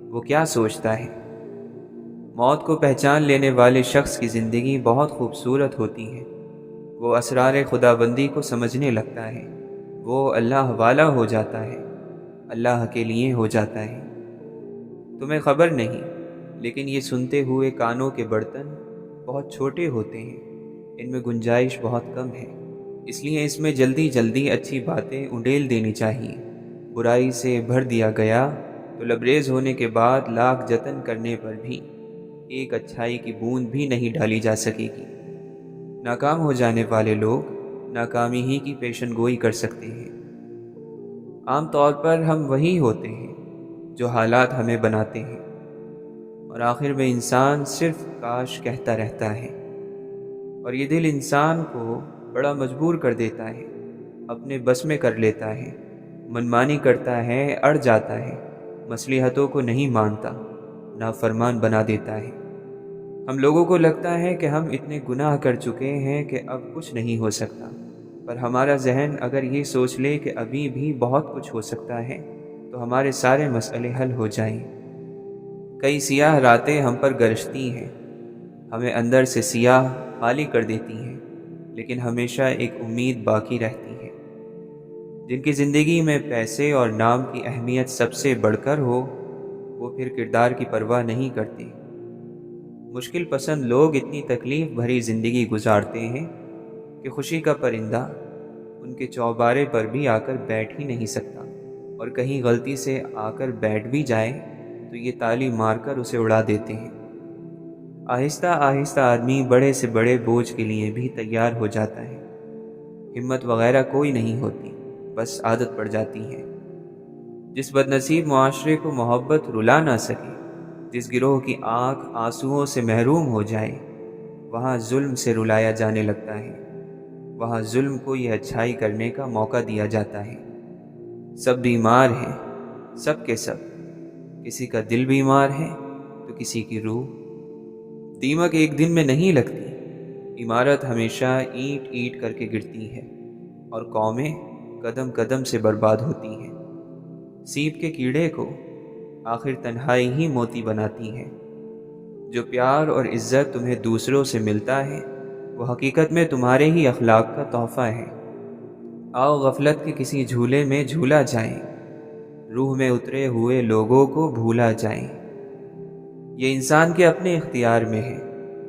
Speaker 1: وہ کیا سوچتا ہے؟ موت کو پہچان لینے والے شخص کی زندگی بہت خوبصورت ہوتی ہے۔ وہ اسرار خداوندی کو سمجھنے لگتا ہے، وہ اللہ والا ہو جاتا ہے، اللہ کے لیے ہو جاتا ہے۔ تمہیں خبر نہیں، لیکن یہ سنتے ہوئے کانوں کے برتن بہت چھوٹے ہوتے ہیں، ان میں گنجائش بہت کم ہے، اس لیے اس میں جلدی جلدی اچھی باتیں انڈیل دینی چاہیے۔ برائی سے بھر دیا گیا تو لبریز ہونے کے بعد لاکھ جتن کرنے پر بھی ایک اچھائی کی بوند بھی نہیں ڈالی جا سکے گی۔ ناکام ہو جانے والے لوگ ناکامی ہی کی پیشن گوئی کر سکتے ہیں۔ عام طور پر ہم وہی ہوتے ہیں جو حالات ہمیں بناتے ہیں، اور آخر میں انسان صرف کاش کہتا رہتا ہے، اور یہ دل انسان کو بڑا مجبور کر دیتا ہے، اپنے بس میں کر لیتا ہے، منمانی کرتا ہے، اڑ جاتا ہے، مصلحتوں کو نہیں مانتا، نافرمان بنا دیتا ہے۔ ہم لوگوں کو لگتا ہے کہ ہم اتنے گناہ کر چکے ہیں کہ اب کچھ نہیں ہو سکتا، پر ہمارا ذہن اگر یہ سوچ لے کہ ابھی بھی بہت کچھ ہو سکتا ہے تو ہمارے سارے مسئلے حل ہو جائیں۔ کئی سیاہ راتیں ہم پر گرجتی ہیں، ہمیں اندر سے سیاہ خالی کر دیتی ہیں، لیکن ہمیشہ ایک امید باقی رہتی ہے۔ جن کی زندگی میں پیسے اور نام کی اہمیت سب سے بڑھ کر ہو، وہ پھر کردار کی پرواہ نہیں کرتے۔ مشکل پسند لوگ اتنی تکلیف بھری زندگی گزارتے ہیں کہ خوشی کا پرندہ ان کے چوبارے پر بھی آ کر بیٹھ ہی نہیں سکتا، اور کہیں غلطی سے آ کر بیٹھ بھی جائے تو یہ تالی مار کر اسے اڑا دیتے ہیں۔ آہستہ آہستہ آدمی بڑے سے بڑے بوجھ کے لیے بھی تیار ہو جاتا ہے۔ ہمت وغیرہ کوئی نہیں ہوتی، بس عادت پڑ جاتی ہے۔ جس بدنصیب معاشرے کو محبت رلا نہ سکے، جس گروہ کی آنکھ آنسوؤں سے محروم ہو جائے، وہاں ظلم سے رلایا جانے لگتا ہے، وہاں ظلم کو یہ اچھائی کرنے کا موقع دیا جاتا ہے۔ سب بیمار ہیں، سب کے سب، کسی کا دل بیمار ہے تو کسی کی روح۔ دیمک ایک دن میں نہیں لگتی، عمارت ہمیشہ اینٹ اینٹ کر کے گرتی ہے، اور قومیں قدم قدم سے برباد ہوتی ہیں۔ سیب کے کیڑے کو آخر تنہائی ہی موتی بناتی ہے۔ جو پیار اور عزت تمہیں دوسروں سے ملتا ہے، وہ حقیقت میں تمہارے ہی اخلاق کا تحفہ ہے۔ آؤ غفلت کے کسی جھولے میں جھولا جائیں، روح میں اترے ہوئے لوگوں کو بھولا جائیں۔ یہ انسان کے اپنے اختیار میں ہے،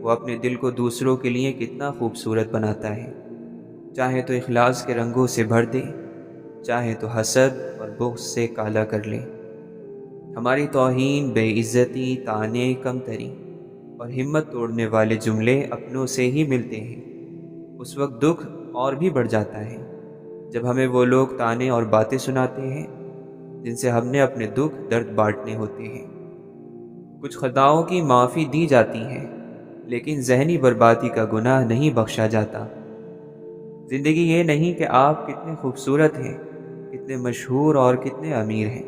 Speaker 1: وہ اپنے دل کو دوسروں کے لیے کتنا خوبصورت بناتا ہے، چاہے تو اخلاص کے رنگوں سے بھر دے، چاہے تو حسد اور بغض سے کالا کر لے۔ ہماری توہین، بے عزتی، طعنے، کمتری اور ہمت توڑنے والے جملے اپنوں سے ہی ملتے ہیں۔ اس وقت دکھ اور بھی بڑھ جاتا ہے جب ہمیں وہ لوگ طعنے اور باتیں سناتے ہیں جن سے ہم نے اپنے دکھ درد بانٹنے ہوتے ہیں۔ کچھ خطاؤں کی معافی دی جاتی ہے لیکن ذہنی بربادی کا گناہ نہیں بخشا جاتا۔ زندگی یہ نہیں کہ آپ کتنے خوبصورت ہیں، کتنے مشہور اور کتنے امیر ہیں۔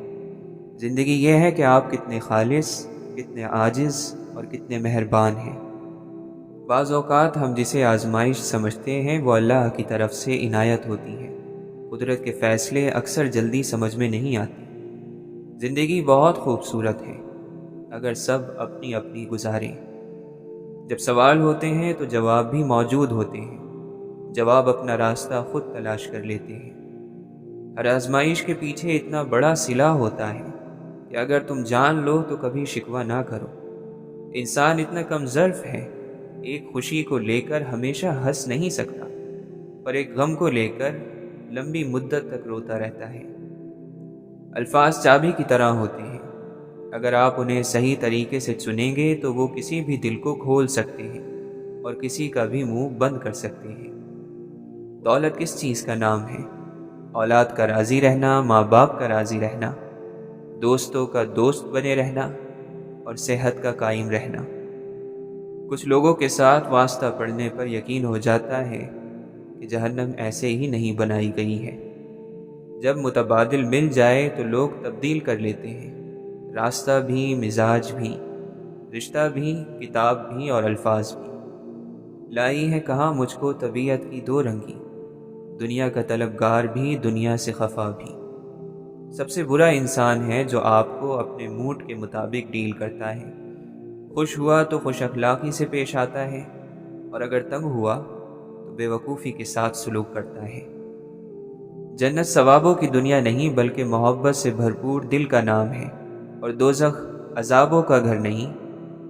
Speaker 1: زندگی یہ ہے کہ آپ کتنے خالص، کتنے عاجز اور کتنے مہربان ہیں۔ بعض اوقات ہم جسے آزمائش سمجھتے ہیں وہ اللہ کی طرف سے عنایت ہوتی ہے۔ قدرت کے فیصلے اکثر جلدی سمجھ میں نہیں آتے۔ زندگی بہت خوبصورت ہے اگر سب اپنی اپنی گزاریں۔ جب سوال ہوتے ہیں تو جواب بھی موجود ہوتے ہیں۔ جواب اپنا راستہ خود تلاش کر لیتے ہیں۔ ہر آزمائش کے پیچھے اتنا بڑا صلہ ہوتا ہے کہ اگر تم جان لو تو کبھی شکوہ نہ کرو۔ انسان اتنا کم ظرف ہے، ایک خوشی کو لے کر ہمیشہ ہنس نہیں سکتا، پر ایک غم کو لے کر لمبی مدت تک روتا رہتا ہے۔ الفاظ چابی کی طرح ہوتے ہیں، اگر آپ انہیں صحیح طریقے سے چنیں گے تو وہ کسی بھی دل کو کھول سکتے ہیں اور کسی کا بھی منہ بند کر سکتے ہیں۔ دولت کس چیز کا نام ہے؟ اولاد کا راضی رہنا، ماں باپ کا راضی رہنا، دوستوں کا دوست بنے رہنا اور صحت کا قائم رہنا۔ کچھ لوگوں کے ساتھ واسطہ پڑنے پر یقین ہو جاتا ہے کہ جہنم ایسے ہی نہیں بنائی گئی ہے۔ جب متبادل مل جائے تو لوگ تبدیل کر لیتے ہیں، راستہ بھی، مزاج بھی، رشتہ بھی، کتاب بھی اور الفاظ بھی۔ لائی ہے کہاں مجھ کو طبیعت کی دو رنگی، دنیا کا طلبگار بھی، دنیا سے خفا بھی۔ سب سے برا انسان ہے جو آپ کو اپنے موڈ کے مطابق ڈیل کرتا ہے۔ خوش ہوا تو خوش اخلاقی سے پیش آتا ہے اور اگر تنگ ہوا تو بے وقوفی کے ساتھ سلوک کرتا ہے۔ جنت ثوابوں کی دنیا نہیں بلکہ محبت سے بھرپور دل کا نام ہے، اور دوزخ عذابوں کا گھر نہیں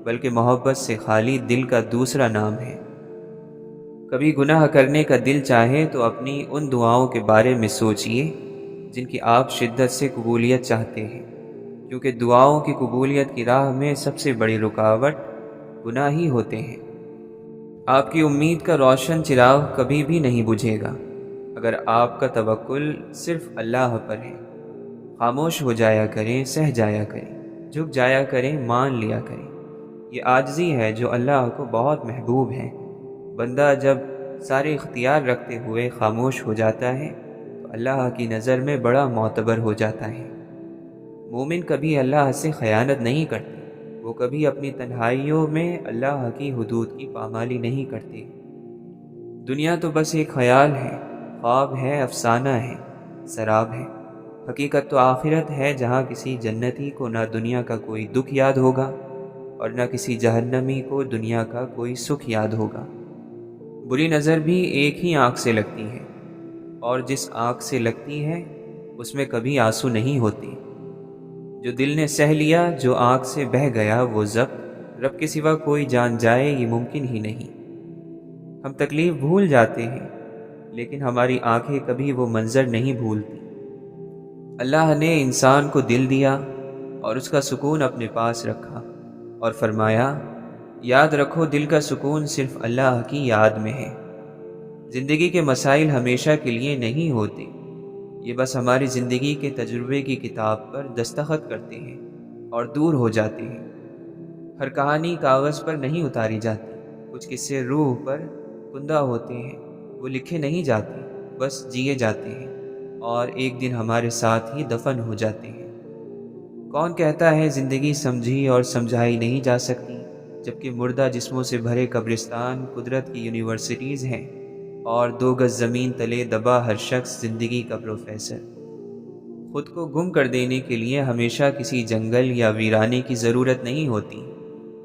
Speaker 1: بلکہ محبت سے خالی دل کا دوسرا نام ہے۔ کبھی گناہ کرنے کا دل چاہے تو اپنی ان دعاؤں کے بارے میں سوچئے جن کی آپ شدت سے قبولیت چاہتے ہیں، کیونکہ دعاؤں کی قبولیت کی راہ میں سب سے بڑی رکاوٹ گناہ ہی ہوتے ہیں۔ آپ کی امید کا روشن چراغ کبھی بھی نہیں بجھے گا اگر آپ کا توکل صرف اللہ پر ہے۔ خاموش ہو جایا کریں، سہ جایا کریں، جھک جایا کریں، مان لیا کریں۔ یہ عاجزی ہے جو اللہ کو بہت محبوب ہے۔ بندہ جب سارے اختیار رکھتے ہوئے خاموش ہو جاتا ہے تو اللہ کی نظر میں بڑا معتبر ہو جاتا ہے۔ مومن کبھی اللہ سے خیانت نہیں کرتے، وہ کبھی اپنی تنہائیوں میں اللہ کی حدود کی پامالی نہیں کرتے۔ دنیا تو بس ایک خیال ہے، خواب ہے، افسانہ ہے، سراب ہے۔ حقیقت تو آخرت ہے جہاں کسی جنتی کو نہ دنیا کا کوئی دکھ یاد ہوگا اور نہ کسی جہنمی کو دنیا کا کوئی سکھ یاد ہوگا۔ بری نظر بھی ایک ہی آنکھ سے لگتی ہے، اور جس آنکھ سے لگتی ہے اس میں کبھی آنسو نہیں ہوتے۔ جو دل نے سہ لیا، جو آنکھ سے بہہ گیا وہ ضبط، رب کے سوا کوئی جان جائے یہ ممکن ہی نہیں۔ ہم تکلیف بھول جاتے ہیں لیکن ہماری آنکھیں کبھی وہ منظر نہیں بھولتی۔ اللہ نے انسان کو دل دیا اور اس کا سکون اپنے پاس رکھا اور فرمایا، یاد رکھو دل کا سکون صرف اللہ کی یاد میں ہے۔ زندگی کے مسائل ہمیشہ کے لیے نہیں ہوتے، یہ بس ہماری زندگی کے تجربے کی کتاب پر دستخط کرتے ہیں اور دور ہو جاتے ہیں۔ ہر کہانی کاغذ پر نہیں اتاری جاتی، کچھ قصے روح پر کندہ ہوتے ہیں، وہ لکھے نہیں جاتے، بس جیے جاتے ہیں اور ایک دن ہمارے ساتھ ہی دفن ہو جاتے ہیں۔ کون کہتا ہے زندگی سمجھی اور سمجھائی نہیں جا سکتی، جبکہ مردہ جسموں سے بھرے قبرستان قدرت کی یونیورسٹیز ہیں اور 2 گز زمین تلے دبا ہر شخص زندگی کا پروفیسر۔ خود کو گم کر دینے کے لیے ہمیشہ کسی جنگل یا ویرانے کی ضرورت نہیں ہوتی۔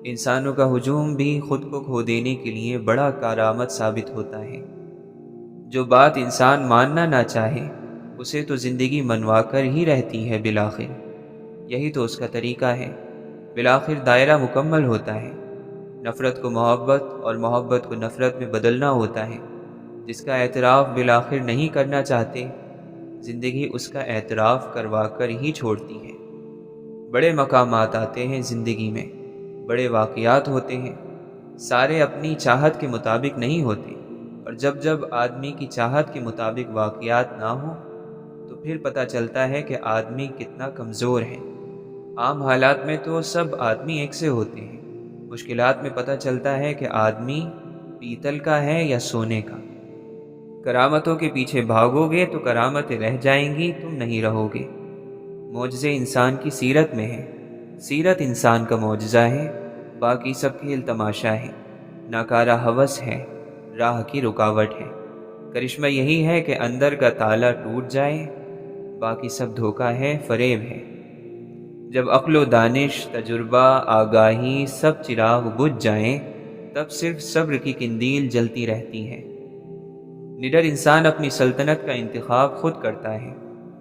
Speaker 1: انسانوں کا ہجوم بھی خود کو کھو دینے کے لیے بڑا کارآمد ثابت ہوتا ہے۔ جو بات انسان ماننا نہ چاہے اسے تو زندگی منوا کر ہی رہتی ہے بالآخر، یہی تو اس کا طریقہ ہے۔ بالآخر دائرہ مکمل ہوتا ہے، نفرت کو محبت اور محبت کو نفرت میں بدلنا ہوتا ہے۔ جس کا اعتراف بالآخر نہیں کرنا چاہتے، زندگی اس کا اعتراف کروا کر ہی چھوڑتی ہے۔ بڑے مقامات آتے ہیں زندگی میں، بڑے واقعات ہوتے ہیں، سارے اپنی چاہت کے مطابق نہیں ہوتے، اور جب آدمی کی چاہت کے مطابق واقعات نہ ہوں تو پھر پتہ چلتا ہے کہ آدمی کتنا کمزور ہے۔ عام حالات میں تو سب آدمی ایک سے ہوتے ہیں، مشکلات میں پتہ چلتا ہے کہ آدمی پیتل کا ہے یا سونے کا۔ کرامتوں کے پیچھے بھاگو گے تو کرامتیں رہ جائیں گی، تم نہیں رہو گے۔ معجزے انسان کی سیرت میں ہے، سیرت انسان کا معجزہ ہے، باقی سب کھیل تماشا ہے، ناکارہ ہوس ہے، راہ کی رکاوٹ ہے۔ کرشمہ یہی ہے کہ اندر کا تالا ٹوٹ جائے، باقی سب دھوکہ ہے، فریب ہے۔ جب عقل و دانش، تجربہ، آگاہی سب چراغ بجھ جائیں، تب صرف صبر کی قندیل جلتی رہتی ہے۔ نڈر انسان اپنی سلطنت کا انتخاب خود کرتا ہے،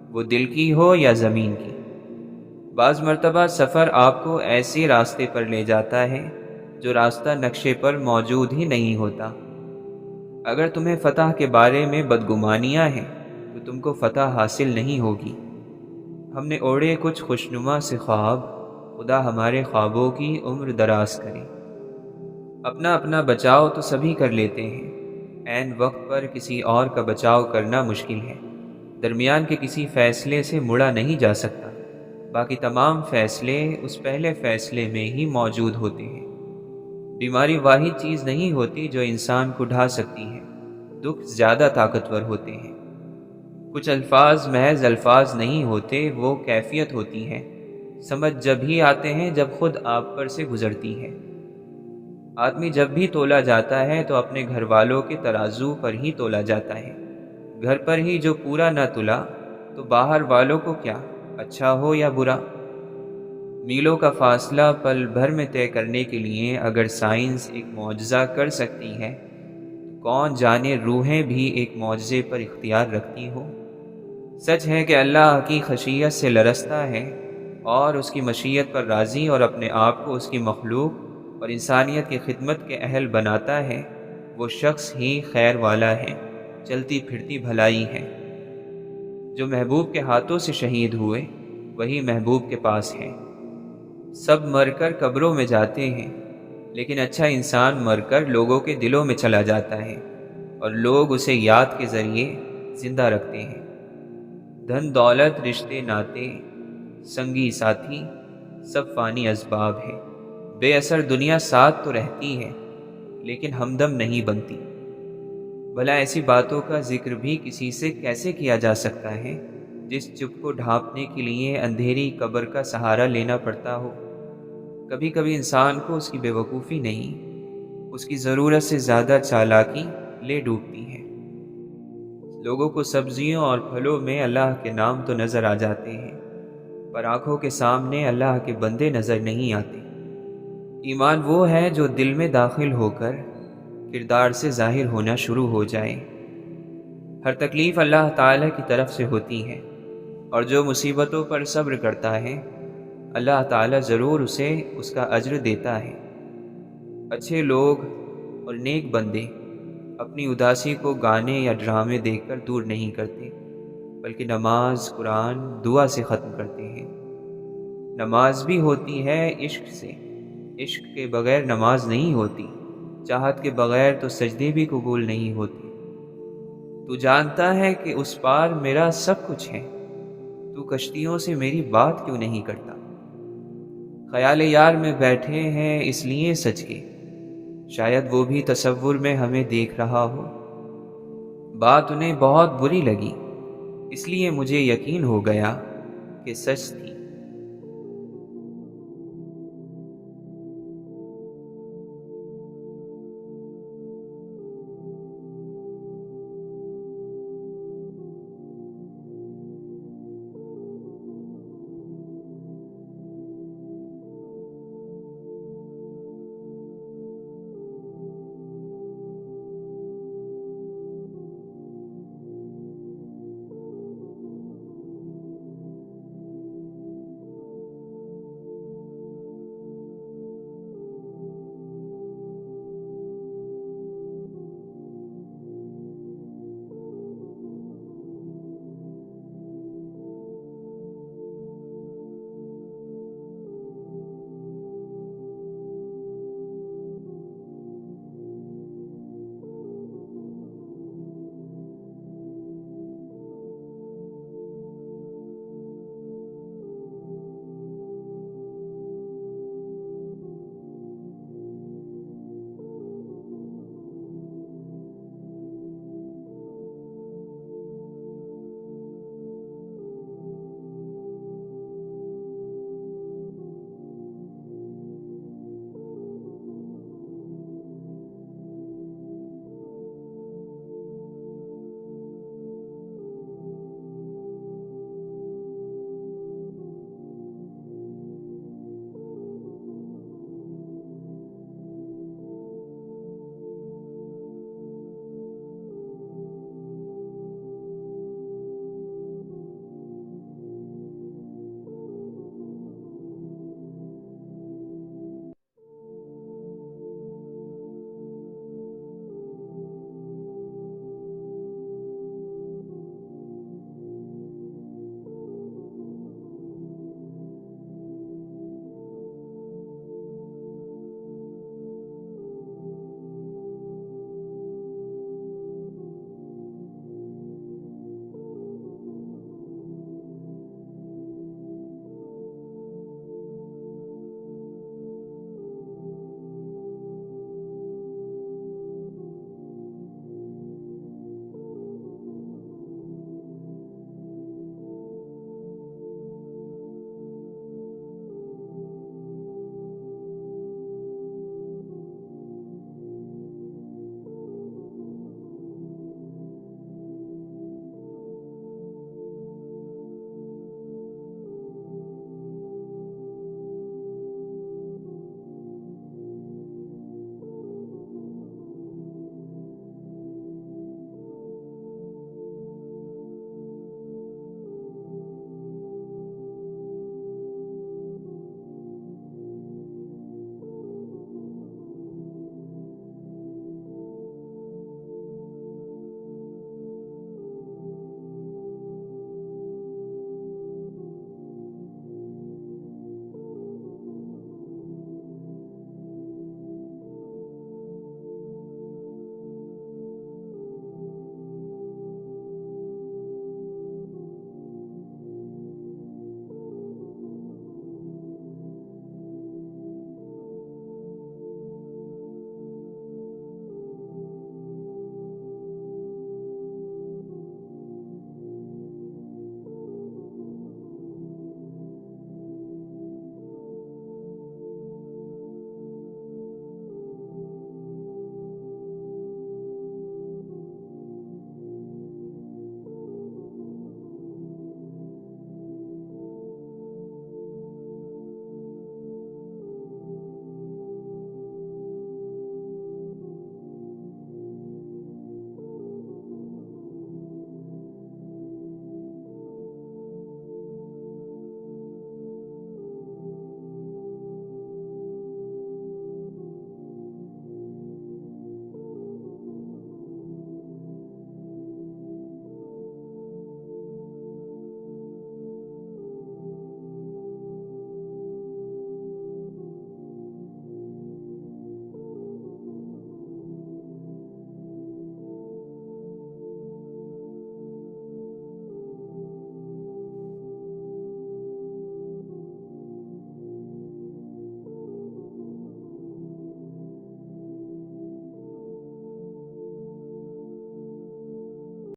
Speaker 1: وہ دل کی ہو یا زمین کی۔ بعض مرتبہ سفر آپ کو ایسے راستے پر لے جاتا ہے جو راستہ نقشے پر موجود ہی نہیں ہوتا۔ اگر تمہیں فتح کے بارے میں بدگمانیاں ہیں تو تم کو فتح حاصل نہیں ہوگی۔ ہم نے اوڑھے کچھ خوشنما سے خواب، خدا ہمارے خوابوں کی عمر دراز کرے۔ اپنا اپنا بچاؤ تو سبھی کر لیتے ہیں، عین وقت پر کسی اور کا بچاؤ کرنا مشکل ہے۔ درمیان کے کسی فیصلے سے مڑا نہیں جا سکتا، باقی تمام فیصلے اس پہلے فیصلے میں ہی موجود ہوتے ہیں۔ بیماری واحد چیز نہیں ہوتی جو انسان کو ڈھا سکتی ہے، دکھ زیادہ طاقتور ہوتے ہیں۔ کچھ الفاظ محض الفاظ نہیں ہوتے، وہ کیفیت ہوتی ہے۔ سمجھ جب ہی آتے ہیں جب خود آپ پر سے گزرتی ہے۔ آدمی جب بھی تولا جاتا ہے تو اپنے گھر والوں کے ترازو پر ہی تولا جاتا ہے۔ گھر پر ہی جو پورا نہ تلا تو باہر والوں کو کیا، اچھا ہو یا برا۔ میلوں کا فاصلہ پل بھر میں طے کرنے کے لیے اگر سائنس ایک معجزہ کر سکتی ہے تو کون جانے روحیں بھی ایک معجزے پر اختیار رکھتی ہو۔ سچ ہے کہ اللہ کی خشیت سے لرزتا ہے اور اس کی مشیت پر راضی اور اپنے آپ کو اس کی مخلوق اور انسانیت کی خدمت کے اہل بناتا ہے، وہ شخص ہی خیر والا ہے، چلتی پھرتی بھلائی ہے۔ جو محبوب کے ہاتھوں سے شہید ہوئے وہی محبوب کے پاس ہے۔ سب مر کر قبروں میں جاتے ہیں، لیکن اچھا انسان مر کر لوگوں کے دلوں میں چلا جاتا ہے اور لوگ اسے یاد کے ذریعے زندہ رکھتے ہیں۔ دھن دولت، رشتے ناتے، سنگی ساتھی سب فانی اسباب ہے۔ بے اثر دنیا ساتھ تو رہتی ہے لیکن ہمدم نہیں بنتی۔ بھلا ایسی باتوں کا ذکر بھی کسی سے کیسے کیا جا سکتا ہے جس چپ کو ڈھانپنے کے لیے اندھیری قبر کا سہارا لینا پڑتا ہو۔ کبھی کبھی انسان کو اس کی بے وقوفی نہیں، اس کی ضرورت سے زیادہ چالاکی لے ڈوبتی ہے۔ لوگوں کو سبزیوں اور پھلوں میں اللہ کے نام تو نظر آ جاتے ہیں، پر آنکھوں کے سامنے اللہ کے بندے نظر نہیں آتے۔ ایمان وہ ہے جو دل میں داخل ہو کر کردار سے ظاہر ہونا شروع ہو جائے۔ ہر تکلیف اللہ تعالیٰ کی طرف سے ہوتی ہے، اور جو مصیبتوں پر صبر کرتا ہے اللہ تعالیٰ ضرور اسے اس کا اجر دیتا ہے۔ اچھے لوگ اور نیک بندے اپنی اداسی کو گانے یا ڈرامے دیکھ کر دور نہیں کرتے، بلکہ نماز، قرآن، دعا سے ختم کرتے ہیں۔ نماز بھی ہوتی ہے عشق سے، عشق کے بغیر نماز نہیں ہوتی، چاہت کے بغیر تو سجدے بھی قبول نہیں ہوتے۔ تو جانتا ہے کہ اس پار میرا سب کچھ ہے، تو کشتیوں سے میری بات کیوں نہیں کرتا؟ خیال یار میں بیٹھے ہیں اس لیے سج کے، شاید وہ بھی تصور میں ہمیں دیکھ رہا ہو۔ بات انہیں بہت بری لگی، اس لیے مجھے یقین ہو گیا کہ سچ تھی۔